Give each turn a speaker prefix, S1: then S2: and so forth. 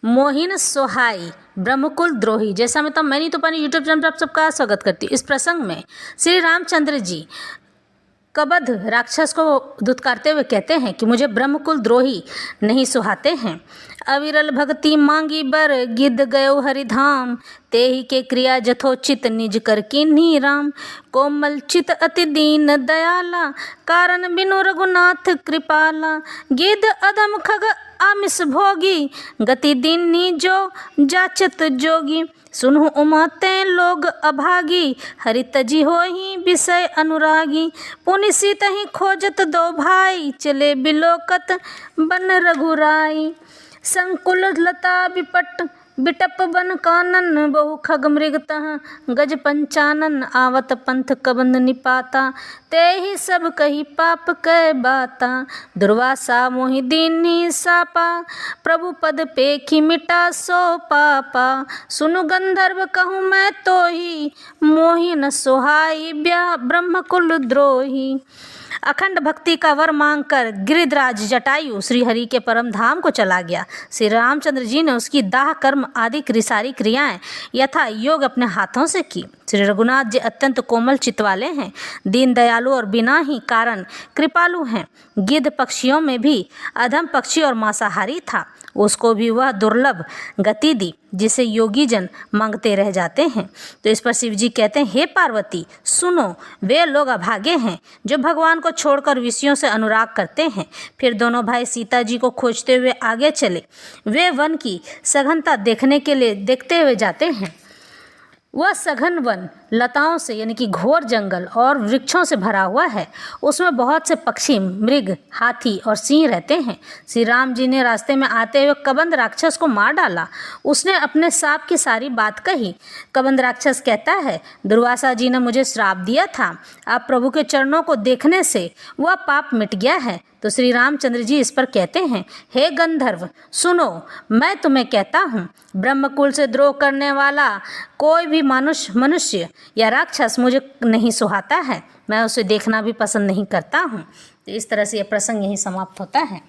S1: मोहिन सोहाई ब्रह्मकुल द्रोही। जैसा मैं तो मैंने तो अपने यूट्यूब चैनल पर आप सबका स्वागत करती हूँ। इस प्रसंग में श्री रामचंद्र जी कबध राक्षस को धुतकारते हुए कहते हैं कि मुझे ब्रह्मकुल द्रोही नहीं सुहाते हैं। अविरल भक्ति मांगी बर गिद्ध गयो हरिधाम, तेहि के क्रिया जथोचित निज कर कीन्ही राम। कोमल चित अति दीन दयाला, कारण बिनु रघुनाथ कृपाला। गिद्ध अधम खग आमिष भोगी, गति दीनी जो जाचत जोगी। सुनहु उमाते लोग अभागी, हरि तजी होहि विषय अनुरागी। पुनि सीतहि खोजत दो भाई, चले बिलोकत बन रघुराई। संकुल लता विपट बिटप बन कानन, बहु खग मृग तह गज पंचानन। आवत पंथ कबंध निपाता, तेहि सब कही पाप कै बाता। दुर्वासा मोहि दीन्ही सापा, प्रभु पद पेखी मिटा सो पापा। सुनु गंधर्व कहूँ मैं तोहि, मोहि न सोहाई ब्रह्मकुल द्रोही। अखंड भक्ति का वर मांगकर गिरिधराज जटायु श्री हरि के परम धाम को चला गया। श्री रामचंद्र जी ने उसकी दाह कर्म आदि सारी क्रियाएं यथा योग अपने हाथों से की। श्री रघुनाथ जी अत्यंत कोमल चित्त वाले हैं, दीन दयालु और बिना ही कारण कृपालु हैं। गिद्ध पक्षियों में भी अधम पक्षी और मांसाहारी था, उसको भी वह दुर्लभ गति दी जिसे योगी जन मांगते रह जाते हैं। तो इस पर शिव जी कहते हैं, हे पार्वती सुनो, वे लोग अभागे हैं जो भगवान को छोड़कर विषयों से अनुराग करते हैं। फिर दोनों भाई सीता जी को खोजते हुए आगे चले। वे वन की सघनता देखते हुए जाते हैं। वह सघन वन लताओं से यानी कि घोर जंगल और वृक्षों से भरा हुआ है। उसमें बहुत से पक्षी, मृग, हाथी और सिंह रहते हैं। श्री राम जी ने रास्ते में आते हुए कबंध राक्षस को मार डाला। उसने अपने सांप की सारी बात कही। कबंध राक्षस कहता है, दुर्वासा जी ने मुझे श्राप दिया था, अब प्रभु के चरणों को देखने से वह पाप मिट गया है। तो श्री रामचंद्र जी इस पर कहते हैं, हे गंधर्व सुनो, मैं तुम्हें कहता हूँ, ब्रह्मकुल से द्रोह करने वाला कोई भी मनुष्य या राक्षस मुझे नहीं सुहाता है। मैं उसे देखना भी पसंद नहीं करता हूँ। तो इस तरह से यह प्रसंग यहीं समाप्त होता है।